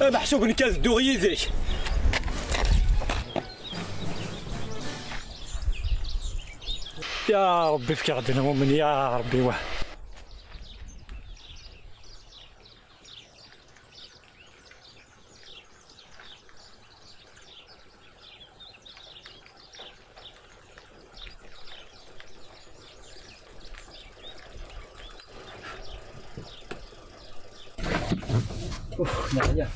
محسوب نكاز دوغي ذيك. يا ربي فيك غادي مؤمن يا ربي واه. نعيا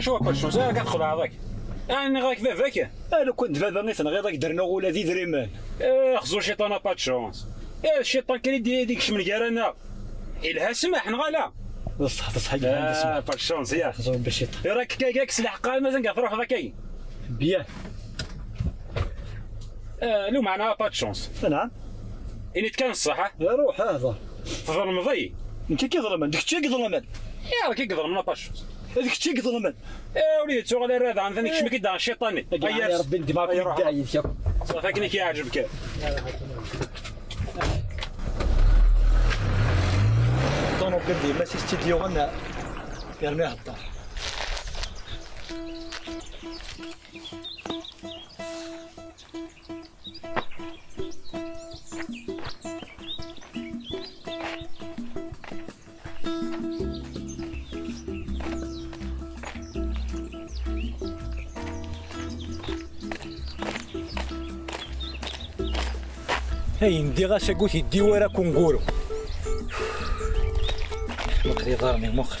شو باش شو كتدخل هذاك انا غاك فافاك انا كنت بابا نيت غير داك درنا ولا ذي دريمان خزو الشيطان با تشونس الشيطان كان يدير ديك شمنكارانا الها سمح نغالا بصح با تشونس يا خزو بالشيطان راك كاك سلاح قال مازال كتروح ذاك بيان لو معناها با تشونس. نعم اني كان الصح روح هذا تظلم ضي انت كي ظلمان ديك الشيء كظلمان يا راك يقدر من با تشونس هذيك الشيء كظلمان وليد شغل هذا عن ذنك شمك يدار الشيطاني يا ربي انت ما في داعي صافي كني كيعجبك طونو قدي ماشي ستيديو غنا يرميها الدار. هاي ندي غاش قلت يدي ورا كونغورو مقري ضرني مخ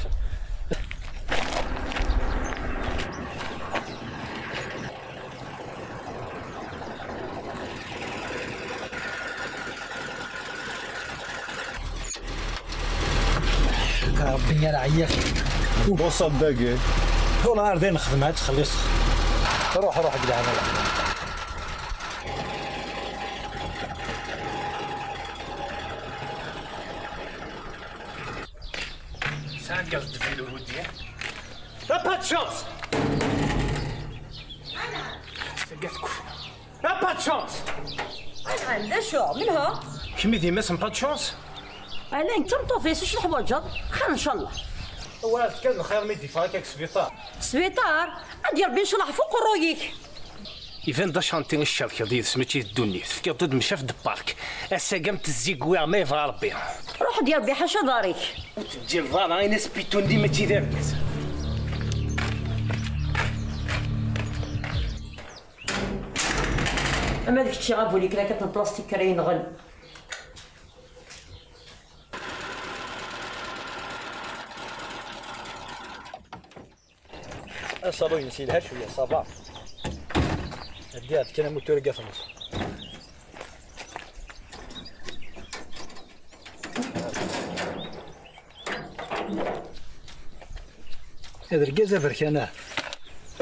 ربي يا عياك وصل باقي والله ارضي نخدمها تخلص روح قد عمل ساعات قصد في الودية با تشونس أنا سقيتكم با تشونس عندها شو منها؟ كمي ديما اسم با تشونس أنا أنت مطوفيس شنو حوايجك؟ خير إن شاء الله. هو كان خير ما يدي فاك سبيطار سبيطار أدي ربي يشرح فوق رويك. يفان دا شانتي الشركة ديال سميتي الدنيا تفكر ضد مشى في البارك اسا قامت الزيكوير ما يفرع ربي روح ديال ربي حاشا داريك ديال ضانا انا سبيتون ديما تيدار أما ديك الشي غافوليك لا كتن بلاستيك كراين غن. الصالون نسيلها شويه صباح هديها كان موتور قفنص هذا الكازا بركاناه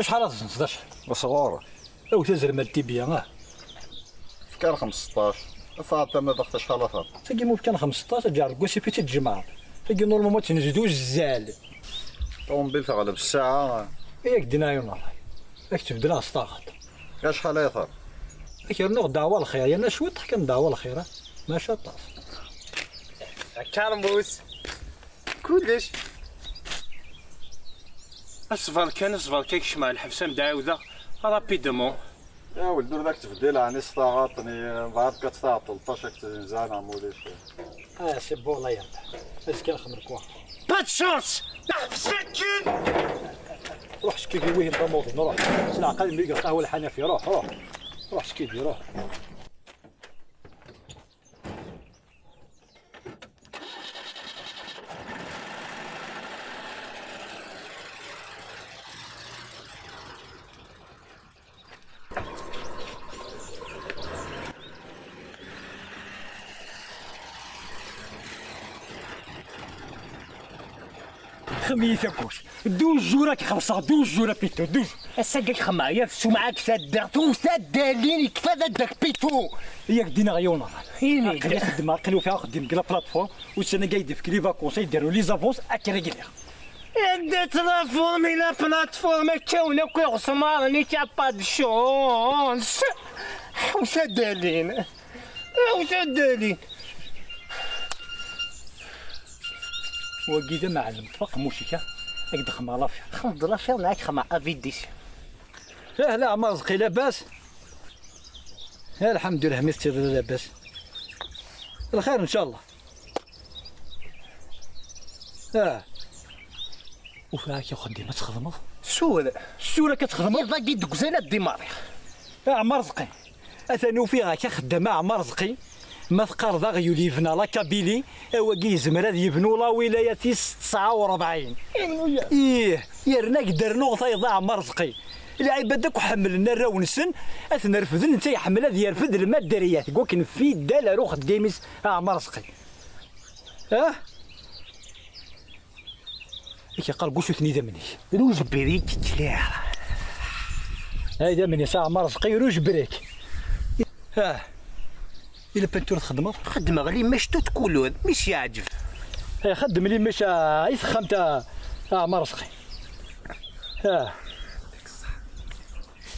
شحال تنصدش صغار او تزر مالتي بيا كان 15 فاطمه ما ضغط شحال فات تجي مو كان 15 جار كوسي في تجمع تجي نورمالمون تنزدو الزال طوموبيل تغلب الساعه ياك دينايونا ياك تبدلها سطاغط شحال يثر كيرنو دعوة الخير انا شوي ضحك دعوة الخير ما شطاف كارموس كلش اصفر كان كيكش مع الحبسه مدعوده رابيدمون يا ولد ذاك تبدل عن استغاطني بعد كتستعط 13 تنزان عموليش سي بون الله يرضى اش كان خمرك واحد با تشونس نحبسك روح شكي في وين طموطي نروح سلع قال ملي قهوه الحنفي روح شكي في روح خميس كوش دوز جورا كخمسة دوز جورا بيتو دوز الساقك خمايا فسو معاك سادة سادالين كفا داك بيتو ياك دينا غيونا إيني قال يخدم قالوا فيها خدم كلا بلاتفورم والسنة قايد في كلي فاكونس يديروا لي زافونس اكريغيلير يا ترافورمي لا بلاتفورم كاونا كوي غسمارني تاع با دو شونس وسادالين وكيدا معلم طفق موشيكا هكذا خما لافيا. الحمد لله فيها معاك خما افيديسي. لا ما رزقي لاباس. الحمد لله مستر لاباس. الخير ان شاء الله. وفاك يا خدي ما تخدمض. السولة كتخدمض. يلا قيد قزيلة ديماري. عمر رزقي. اثنو فيها كخدامة عمر رزقي. ما ثقار ذا غيولي يبنى لا كابيلي اواكي زمراد يبنوا لا ولاية 49. ايه يرنا قدرنو ثايضا عمر رزقي. العباد وحملنا الراونسن اثنا رفدن انت يحمل هذه يرفد المادريات كوكن في دالا روخ ديميس عمر رزقي. كي قال قوشو ثني دمني روج بريك كلاع. هاي دمني ساعة عمر رزقي روج بريك. إلا بنتور تخدمت خدمة غلي ماش تقولون مش يعجب. خدم لي مش يسخمت عمر رزقي.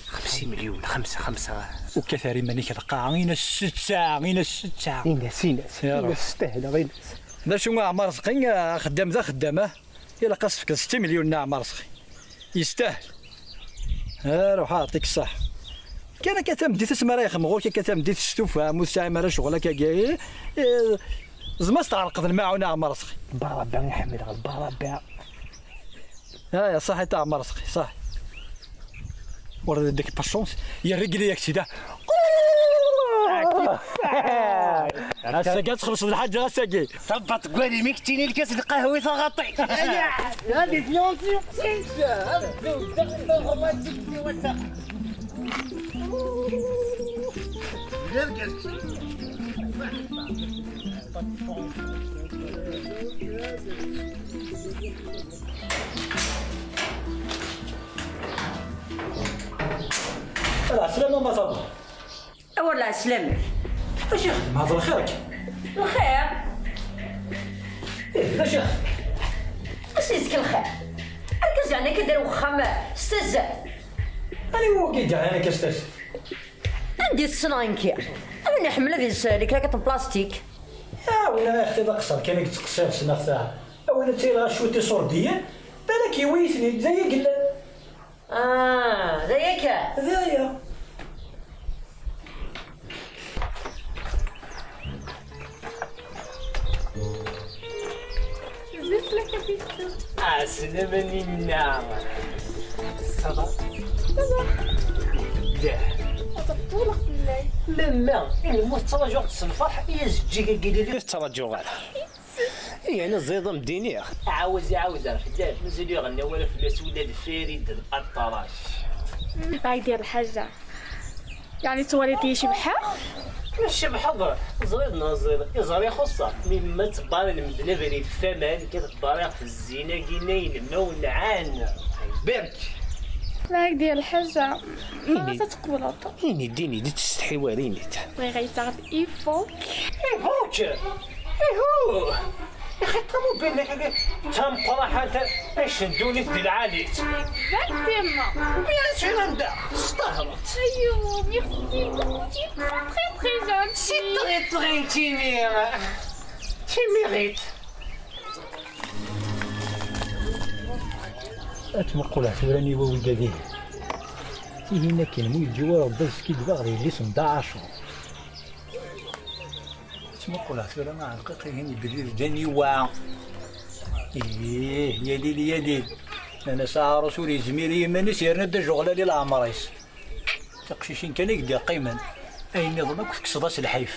50 مليون خمسة وكثر منك القاعة غينا 6 ساعة غينا 6 ساعة. غينا استاهل غينا. لا شو عمر رزقي خدام ذا خدامه إلا قصفك 6 مليون عمر رزقي يستاهل. روح يعطيك الصحة. كان كتمدي تسمى رايخ مغور كتمدي تشتوفها مساعمة راه شغلك كاع زعما استعرق الماعونة عمر رزقي. بربع نحمل على بربع. يا صاحي تاع عمر رزقي صاحي. ورا ديك باشونس يا رجلي ياك سيدا. هسا تخلص الحاجة هسا ثبت قولي ميكتيني الكاس القهوي ثغطي. هذه فيونسي هذا السلامة ما صبر. ولا سلامك. اش يخدم هذا خيرك؟ الخير. اش يخدم؟ اش يزك الخير؟ هكا زعما كدير وخام استهزاء. أنا هو كي جا أنا كاستاش. عندي الصناين كير. أنا نحملها في السالك لكن بلاستيك. ولا يا أختي ذاك الصار كان يتقصر سنة ساعة. ولا تيلا شوية صوردية بالك يويثني زي قلا. ذاك. ذايا. زفت لك يا بيتو. سلامني النعم. صباح. لا. طولك في الليل. لا يعني مو التراجع الفرح هي زجيجه قليله التراجع غير. انا زيضه مديني عاوز رجال مازال يغني ولا فلاس ولاد فريد الأطراش. هاي ديال الحاجة يعني توليتي شبحة؟ ماشي بحضر زري خصها مما تباري المدنة فريد الثمان كتباري في الزينة كينين نونعان برك. هاي ديال الحاجة ما تتقبل هضر. ديني دي تستحي وريني بغي غيتعرف إيفوك. إيهو يا أخي تمو بينك تنقرا حتى باش ندوني في العاليت. Exactement. Bien sûr, Linda. استغربت. أيوه ميرسي بوكو تي تري جونتي. C'est très timide. Tu mérites. أتمقل اعتبرني وولدي. هنا كاين مول الجوار باش كي باغي اللي صندع 10. أتمقل اعتبرنا مع القيقي هني برير داني واع. يا ليل يا ليل. أنا ساعة رسولي زميلي ماني سيرنا دا جغلة لي العمريس. تقشيشين كان يقدر قيما. أي نظام كنت كصداس الحيف.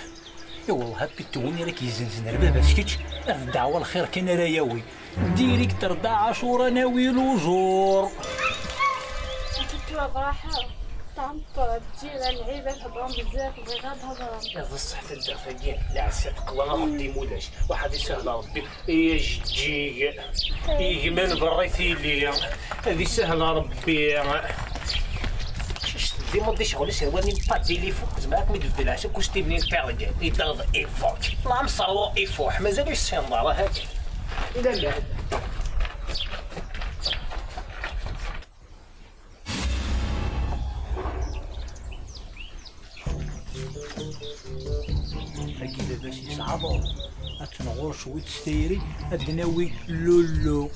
يا والله هابي توني راك يزنزن ربابا سكتش. الدعوة الخير كان رايوي. ديريك ترضى عاشورا ناوي الوزور. كنتو براحة طنطا تجي العيبة تهضرون بزاف بغي غير تهضرون. يا الصح تدافعين لا صدق والله ربي مولاش واحد يسهل ربي يا جيجي يجمل بريتي لي هذه سهل ربي ديما دي شغل سيرواني بادي لي فوق زعما مي دبلاش كوش تبني تاعك يدار ايفوك لا مصروا ايفوح مازالش السندره هاك لا أكيد باش يصعبوا أتنغور شوية ستيري أدناوي لولو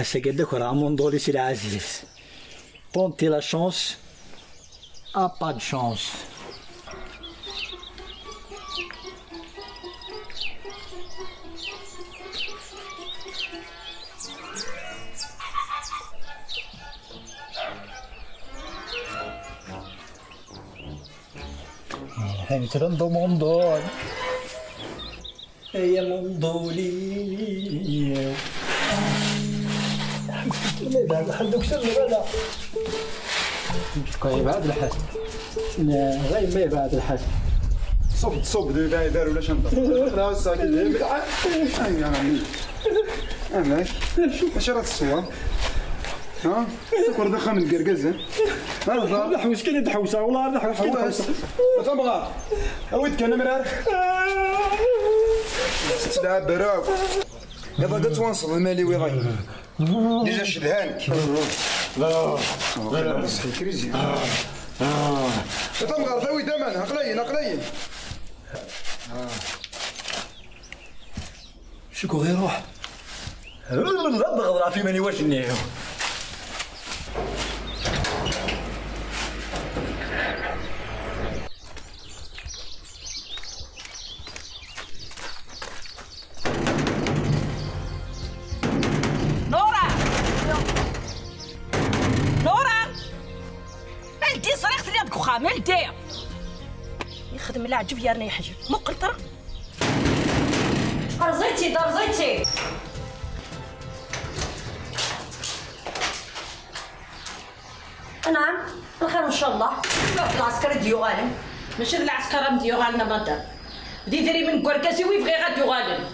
هسه قال لك راه موندولي سي العزيز بونتي لا شونس ا با دو شونس. entrando mondol يا موندولي ما بعد الحال دوك سر هذا كاين بعد الحال لا غير ما بعد الحال صب داير ولا شنطه راه ساكن يا عمي انا اش راه الصور ها تكون دخل من القرقزه هذا الحوس كاين الحوسه والله الحوس تبغى اويدك انا مرار تلعب براو دابا قد توصل المالي ويغي ديجا شدهانك لا صحي كريزي تبغى ثوي دمان عقلين شكو غير روح لا بغض في ماني واش نيعو مال داير يخدم العجب يا راني يحجب مو قلطره رزيتي نعم الخير ان شاء الله العسكر ديو غالم ماشي العسكر ديو غالنا مدام بدي دري من كوركازي ويبغي غاديو غالم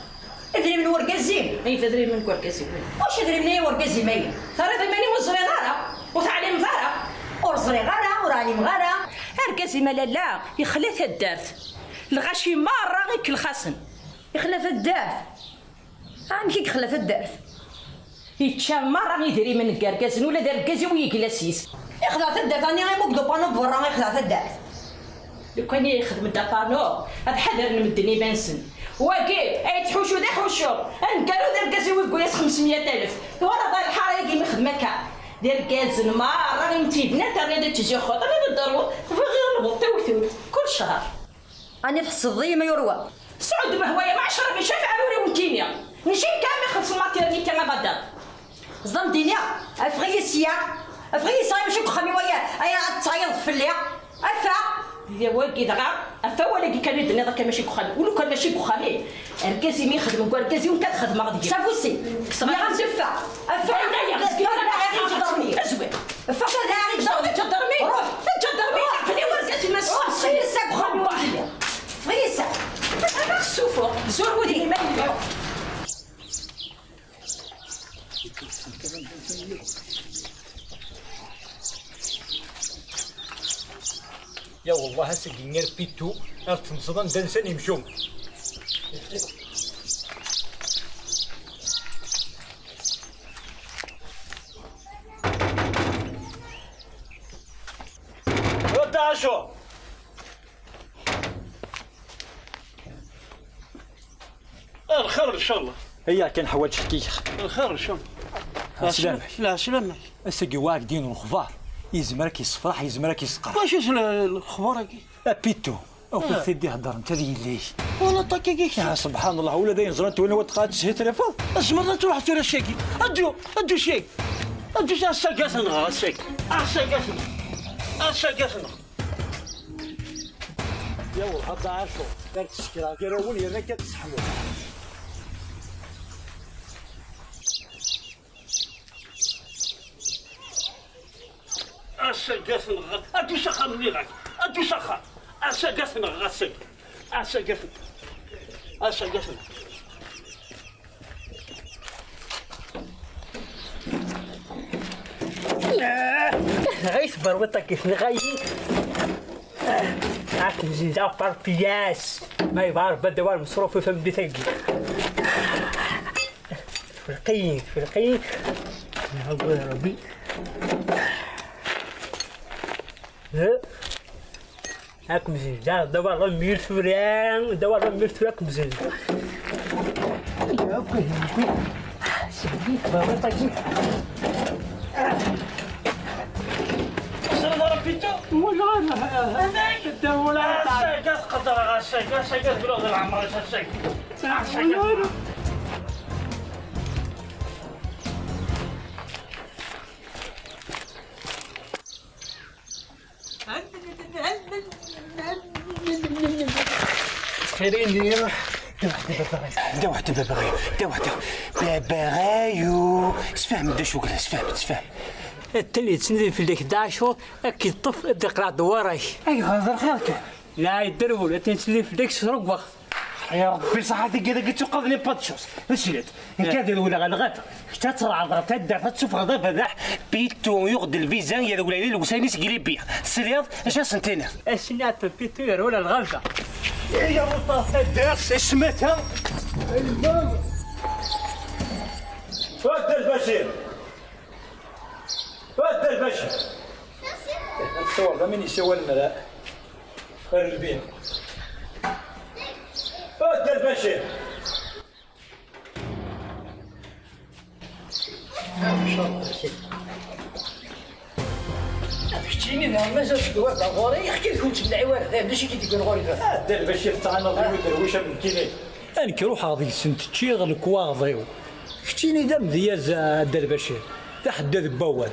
ادري من وركازي اي تدري من كوركازي واش ادري من وركازي ماين صار ماني وزري غاره وتعليم غاره ورزري غاره وراني مغاره هركازي مالا لا يخلات الدارت الغاشي مره غير كل خاصن يخلف الدارت كي يخلف الدارت يتشام مره يدري من الكركازن ولا دار الكازي ويجلسيس يخلف الدارت راني غير موكدو بانو برا غير يخلف الدارت لو كان يخدم الدابانو هاد حذر نمدني بنسن واكي اي تحوشو ذا حوشو نقالو دار الكازي ويقول ياس 500,000 وانا دار الحاره كي مخدمه دير كازن ما راني نتي بنات راني تجي خاطر انا ضروري غير نبطيو كل شهر راني في الصديه ما يروى سعود بهوايه ما 10 من شاف عمري ومكينيا نجي كامل خلص الماتيرنيتي انا غدا صدام دينيا افغيسيا ماشي كخمي وياه ايا تصايد في الليل افا يا واقي دغا افا ولا كان يدني ضاك ماشي كخمي ولو كان ماشي كخمي الكازي مي يخدم كاركازي وكان خدمه غادي صافوسي يا غنزفا افا يا غزكي أزوي فقط هاي تجدرمي روح تجدرمي خلي ورقتي ما صير ساق خمي واحده غيسا انا خسوفو زور ودي ما يا والله هسه كي بيتو تنصدم دنسان يمشون شو الخير ان شاء الله هيا كان حوايج حكيخ الخير ان شاء الله لا سلامك اسقي واقدين الخضار يزمرك يصفراح يزمرك يسقر واش الخبار كي بيتو او في سيدي هضر انت ذي ليش والله طاكيك يا سبحان الله ولا داين زرنت وانا وتقاد شي تليفون اسمر تروح ترى الشاكي ادو شيك ادو شا ساقاسن غاسك ساقاسن يا والله هذا عارفو دارت السكرا كيراون يرنا كتسحمو ساقاسن ادو شخا مني غاك ادو شخا ساقاسن غاسك ساقاسن غيث بروتك كيف غايي معاك مزيد عفر بياس ما يبعرف بدوار المصروف في بدي ثقي فرقين نعوض يا ربي هاك مزيد دوار المير فران دوار المير فراك مزيد يا أخي سيدي بابا طيب ولا هذاك انت ولا الشيء قدر الشيء بلوغ العمر الشيء خيرين دا واحد باباغايو اسفهم دا شغل اسفهم التلي تسندين في ديك 11 اكيد طف دقرا دواري ايوا هذا خيرك لا يدربوا لا تنسلي في ديك سرق وقت يا ربي صحتي كذا قلت قضني باتشوس نسيت ان كان ولا غلغات حتى ترى تدع تشوف غضب هذا بيتو يغد الفيزا يا ولا الوساني سقلي بيا سليض اش سنتين السنات بيتو ولا الغلطه يا مصطفى درس اسمتها المهم تفضل بشير الصور ده من يسوى لنا لا خير البيع تفضل بشير ان شاء الله شتيني ما زالت دوار غوري يحكي لكم تبع وارد هذا شي كيدير غوري هذا البشير تاعنا ضيوي درويشه من كيني انك روح هذيك السنت تشيغ الكواضيو شتيني دم دياز الدربشير تحدى البواد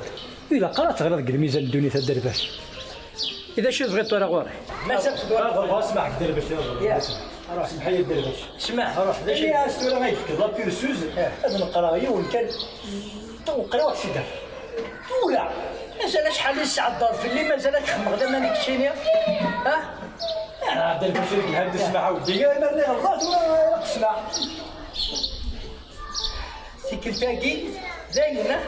إلا قرأت غير الميزان الدنيا تاع الدرباش إذا شفت بغيت أنا غوري ما سبت غير اسمع الدرباش روح اسمح لي الدرباش اسمع روح يا استوى ما يفكر لا بيرسوز هذا نقرايه وإن كان نقرا واحد سيدها ولا مازال شحال الساعة الدار في الليل مازال تخمم غدا مانيك تشيني ها عبد البشير الهند اسمع ودي ماني غلطات ولا اسمع سيكلتاكي زينة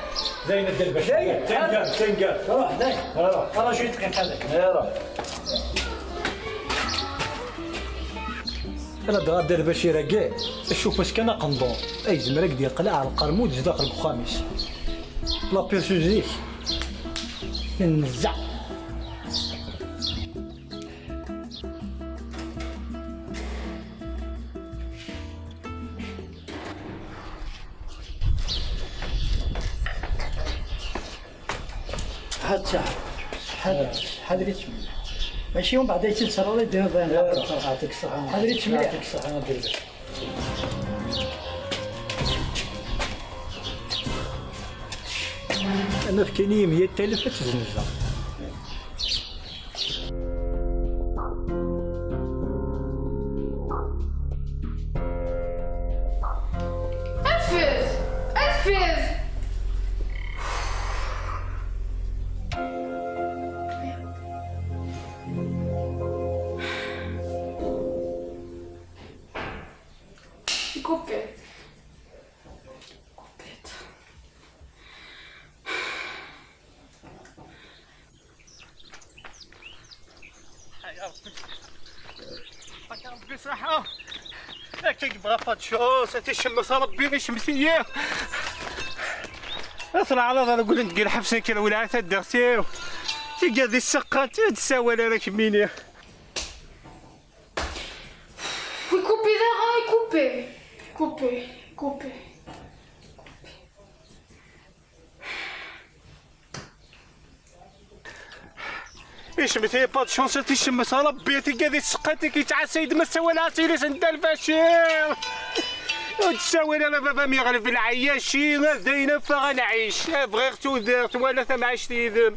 زين الدربش تنقال روح زين روح أنا جيت كنحلك روح أنا دغا الدربشي راكي شوف واش كان قنطون أي زمرك ديال قلع على القرمود داخل الخامس لا بيرسوزيك نزع حضرتك ماشي يوم بعد يتسرى لي دير يعطيك الصحة حضرتك يعطيك الصحة ندير لك أنا في كاينين 100,000 تزنزا أنفذ كوبيت يا ربي صحة هاكا بغا فاتشوس تيشمس ربي غير شمسية اطلع على ظهر نقول لك ندير حبسين كي الولايات الدرسيو تلقى ذي السقة تساوى لنا كمينيا couper là, couper. ايش مثي باد شونس تيشمس ربي تلقى ذي السقة كيتعا سيد ما سوى لها سيريس انت البشير وتساوي لنا بابا ميغلب في العياشين داينا فغنعيش بغيتو درت ولا ثما عشت يذم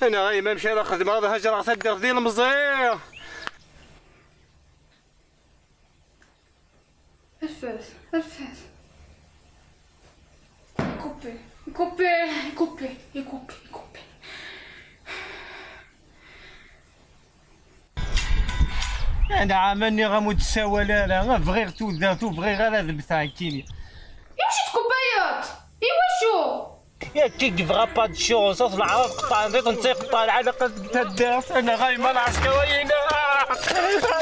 انا غاي ما نمشي ناخذ هذا هجر تدير ديال المزير الفاس يكوبي انا عاملني غامو تساوى لا بغيتو درتو بغي غير هذا بتاع كيني يمشي تكوبايات ايوا شو يا كي تبغى با دو شونس العرب قطع ذيك نتيقطع العلاقه تدارت انا غايمه العسكريين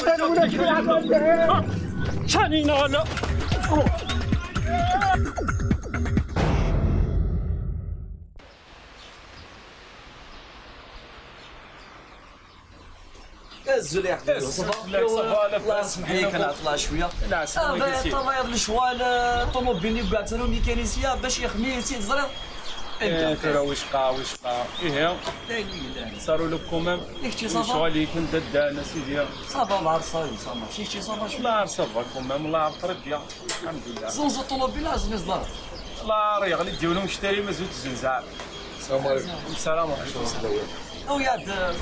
هذا ولا شنو شانينا ولا الزول يا حبيبي الله يسمح لي كنعطلع شويه طواير الشوال الطوموبيلي وكاع لهم ميكانيسيه باش يخمي سي زرير ترى وشقا ايه صاروا لك كومام الشوال اللي كنت دانا سيدي صافا الله صاي صافا ماشي صافا شويه الله صافا كومام الله عرف ربي الحمد لله زنز الطوموبيل عزمي صدار الله راه يغلي ديو لهم شتاري ما زود الزنزعه السلام عليكم السلام عليكم وياد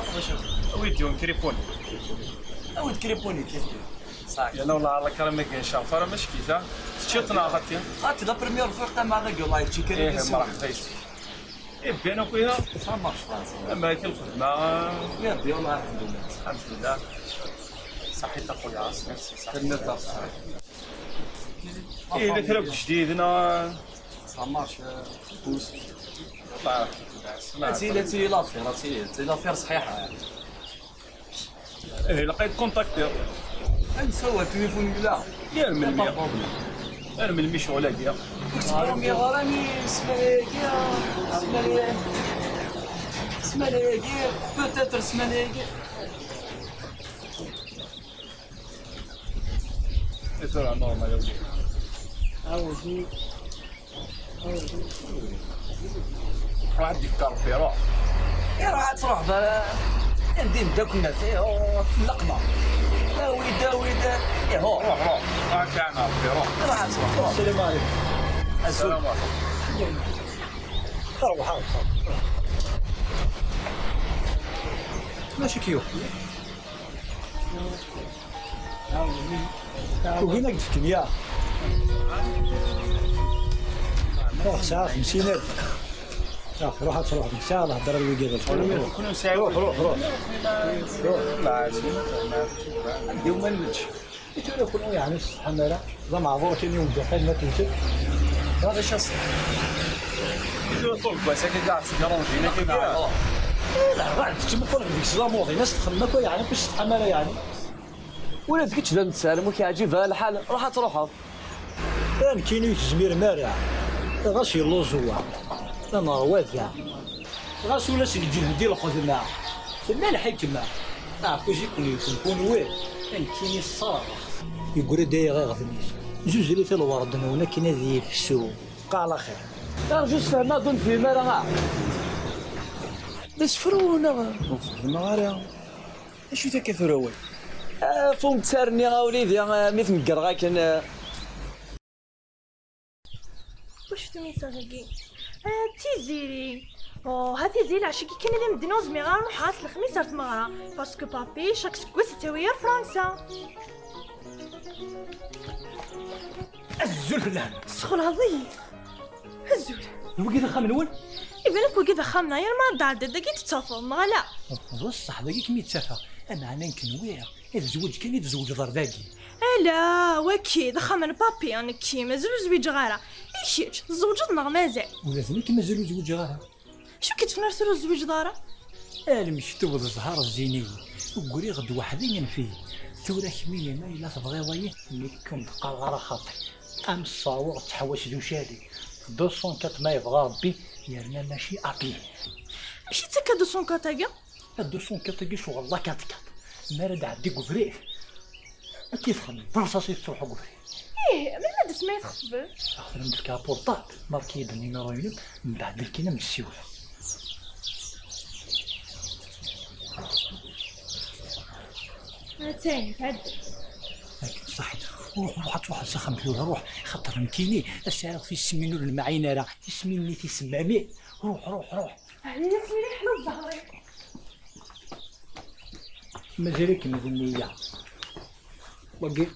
ويديهم كريبوني ود كريبوني كيف صاحي انا والله على كلام ما كاين شافر ماشي كيتا شتنا غاتي غاتي لا بريمير فوا قتا مع غير الله يتشي كريم مرحبا ايه بينا خويا صافا مارش فرنسا اما هيك الخدمه يا ربي والله الحمد لله الحمد لله صحيت اخويا صحيت ايه اذا كلام جديدنا صافا مارش بوس الله يرحمك تي لافير تي لافير صحيحه ايه لقيت كونتاكتي نسوى التليفون لا يا من المي شغله ديال راني غراني سمانية بوتيتر سمانية ترى نورمال يا ولدي واحد يفكر في روح يا راه تروح ندير داكنا فيه في اللقمه داوي يا هو روح كاع نعرف روح راه تروح السلام عليكم السلام عليكم روح ماشي كيو وهنا قلت يا روح ساعة 50,000 روح تروح ان شاء الله هضر الويكيد كنا نساعدوا روح لا عادي اليوم ما نمدش يقول يعني الحمالة لا معذور كان يوم دخل ما تنتج هذا شخص طول بس هكا كاع سيجاره فينا كاع لا بعد تما كون ديك الزاموضي ناس تخمك يعني باش تحملها يعني ولا تقيتش لا نتسالم وكيعجبها الحال راح تروح كان كاين يتزمير مارع غاش يلوزوا لا نرواد كاع غاس ولا سيدي الخدمه ثم الحكمه كوش يكون وين كاين الصراحه يقول داير غير غدنيش جوج ريت الورد هنا كاين هذه في السوق قال على خير راه جوج فهمنا ظن في ما راه بس فرونا المغاربه شو تا كثروي فهم تسارني غا وليدي مثل مقرغا كان واش تميساغي تيزيري هذه زي العشيكي كان اللي مدينوز ميغار نروح الخميس صارت مغرا باسكو بابي شاك سكوس تاوير فرنسا الزول فلان سخول هذي الزول وكي دخل من اول إذا كي دخلنا يا ما دار داكي تتصافى مغلا بصح داكي كمي تسافى انا نكنوير هذا الزواج كان يتزوج دار باقي لا وكي دخل من بابي انا كي مازال زويج غيره ايش زوجتنا مازال ولازم كي مازال زوج غيره شو كتفنرسلو الزويج دارا المشتو الزهر الزيني وقولي غد وحدين فيه ثورة كميني ما إلا تبغي ضيق اللي كنت قرغرة خاطر أم الصاوغ تحوش ذو شادي 204 ما يبغى ربي يرنا ماشي أبي ماشي تكا 204 تاكا 204 تاكا شو والله كاتكا ما رد عدي قبريف كيف خمي برصاصي تروحو قبريف من هذا اسمه يتخبر أخذ من الكابورطات ماركيد النيميرو ينب من بعد الكينا من السيولة تاني تعدل صحيت روح سخن بلولا روح خاطر مكيني السعر في السمينو المعينة راه يسميني في 700 روح علي سميني حلو الزهري مازالك مذنية باقي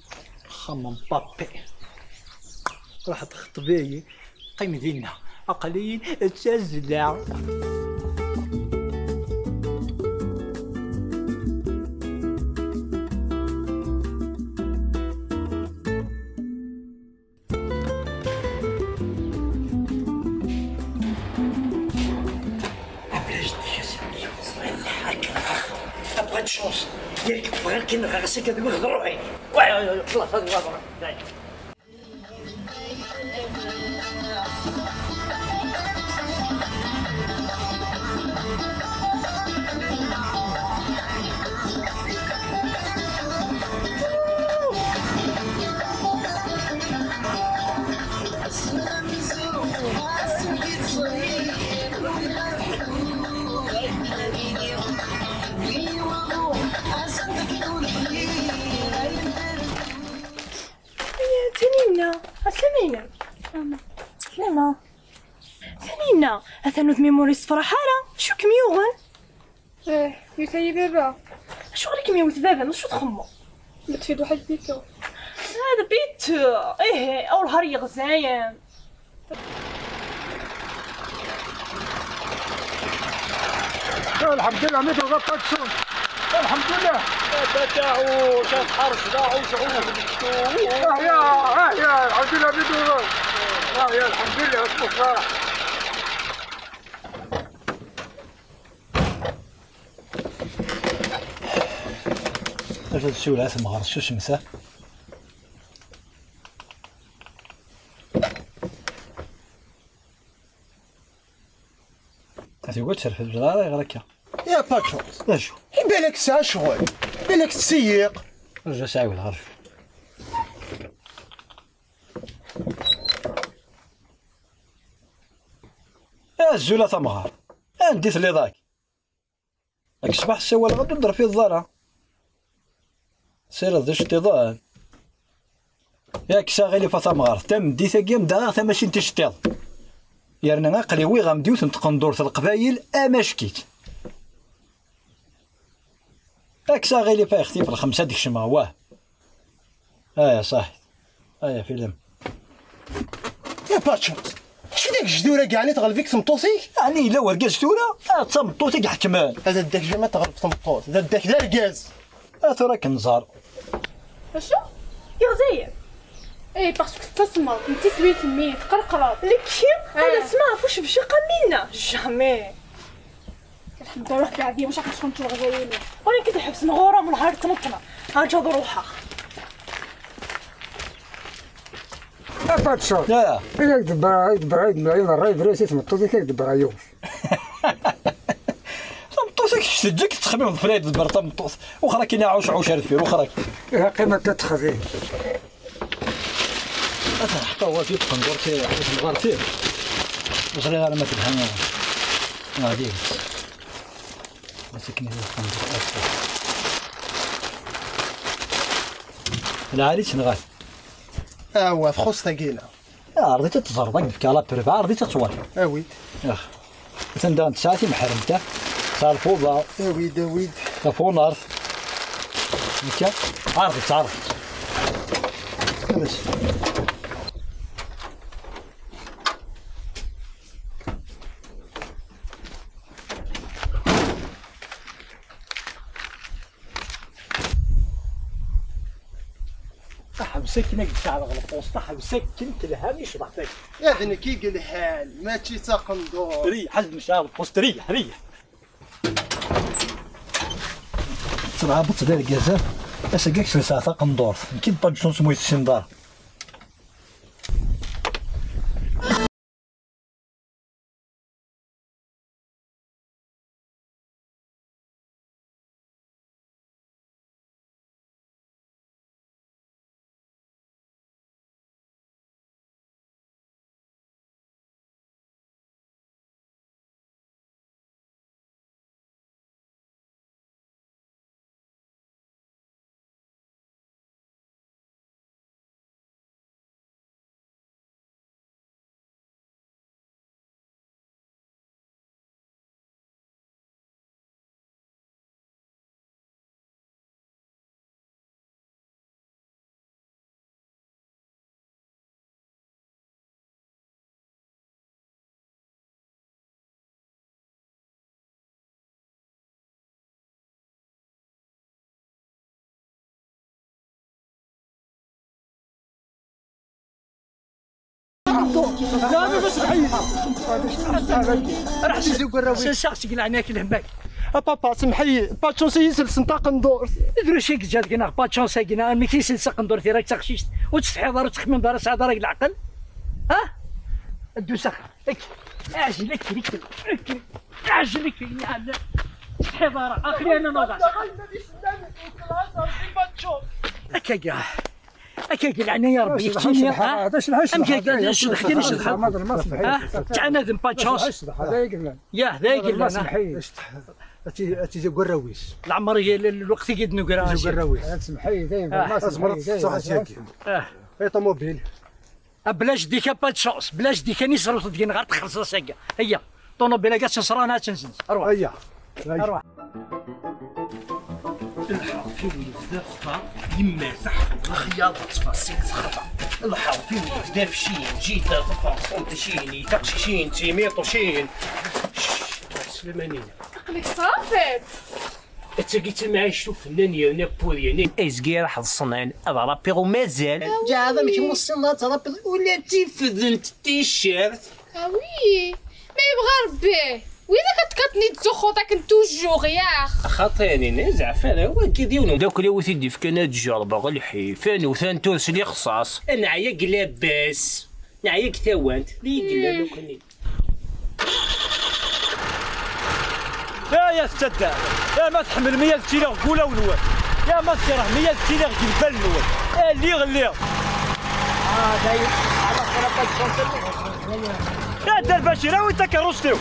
خمم بابي راح تخطبي قيم دينا أقلين تزلع الشونس ديالك غير كي نغرسك هذا من روحي. خلاص هذا هو. سلامينا سلامة سلامينا هذا نوض ميموريس فرحانة شو كميوغن يسيي بابا شو غير كميوت بابا مش تخمو بتفيد واحد بيتو هذا بيت ايه اول هاري غزاين الحمد لله ميتو غطت شون الحمد لله تاعو شاد حرش داعو شعوب يا الحمد لله ميتو يا الحمد لله اسمه فرح. اش هاد الشولة تمغرس شو شمسه تقول تشرف الجدار غير هكا يا باترون اشو يبالك ساعة شغل بالك تسيق رجع ساعود غير شوف يا الزولة تمغار نديت لي ضاك راك الصباح سوا الغد نضرب فيه الضرع سير ذا اشتضان ياك ساغي فتمغار تم دي ثقيا مداغ تا ماشي نتشتيض يرنا عقلي وي غامديو تنتقندور القبايل اماشكيت ياك ساغي لي فايختي في الخمسة ديك الشما واه يا صاحي يا فيلم يا باترون شو ديك الجدورة كاع اللي تغلفيك تمطوطيك يعني الا ورقاز تورا تمطوطي كاع كمان هذا داك جا ما تغلف تمطوط هذا داك ذا ركاز ترى كنزار اشو يا غزاير ايه باسكو تسمع انت سويت ميت قرقرة لكن هذا سمع فوش بشي قمينا جامي الحمد لله روح قاعدين واش عرفت شكون غزاير وانا كنت حبس مغوره من نهار تنطنا هاجا بروحها باتشون يا إلا دبر عيد ملايين الراي فراسي تمطوطي كيك دبر عيوش تمطوطي تجيك تخمم فريد دبر تمطوط واخرى كاين عوش رفير واخرى إلا قيمة تتخذيه حتى هو في تقندور تي مغار فيه وصري غير ما تفهم هادي مسكني التقندور العالي شنغال هو فخوص ثقيلة رضيت تزربك بكالا برفع رضيت تصور اويد ياخ تندان ساعتي محرمته صار فوضى اويد تفون ارض هكا عرفت بس مسكنك على غلطوس طاح مسكن تلهاني شرح فيك يا ذنكي قلحان ماشي تقندور ريح حزم شعر البوست ريح تلعب تدير الجزاء اسقيك ساعه قندور كي بانشون سمويت السندار لا بس بعيد راح تزوق الراوي شاختي قلعناك الهماك بابا سمحي باتشونسي يسلس نطاق ندور دروشي جات كنا باتشونس كنا ما كيسلس قندور راك تخشيش وتستحضر وتخمم دار سعد راك العقل ها الدوسخ اجلك اجلك يا استحضر اخري انا ما هكا لعنا يا ربي يكتيني تعال باتشونس يا هذا يقول سمحي اتي قراويس العمر الوقت يقد نقرا قراويس سمحي دايما صح اي طوموبيل بلاش ديك باتشونس بلاش ديك اني صرت ديك غير تخلص راسك هي طوموبيل كاع تصرانا تنزل اروح هيا اروح الحرفي والفدافة يما تحت الخياط تفاصيل خطا الحرفي والفدافشين جيتا تفاصيل تشيني تقشيشين تيميطوشين سليمانين عقلك صافت اتاقيت معايش فنان يا نابوليان ايزكي راح الصنعين هذا رابيغو مازال جا هذا ماشي موصلنا ترابي ولا تيفذنت التيشيرت وي ما يبغى ربي وإذا كتكتني تزخوطك نتوجوغ ياخ خاطيني نزع فانا هو كيديونو داك اللي وثيدي في كنات جربه غير الحيفان وثان ترسلي خصاص انا عياك لاباس نعياك ثوانت لي قلا لو كني يا ستة يا ما تحمل 100 كيلو قوله ونوال يا ما تكره 100 كيلو جبال نوال اللي غلي داير على خرابات يا انت البشير وانت كروستيو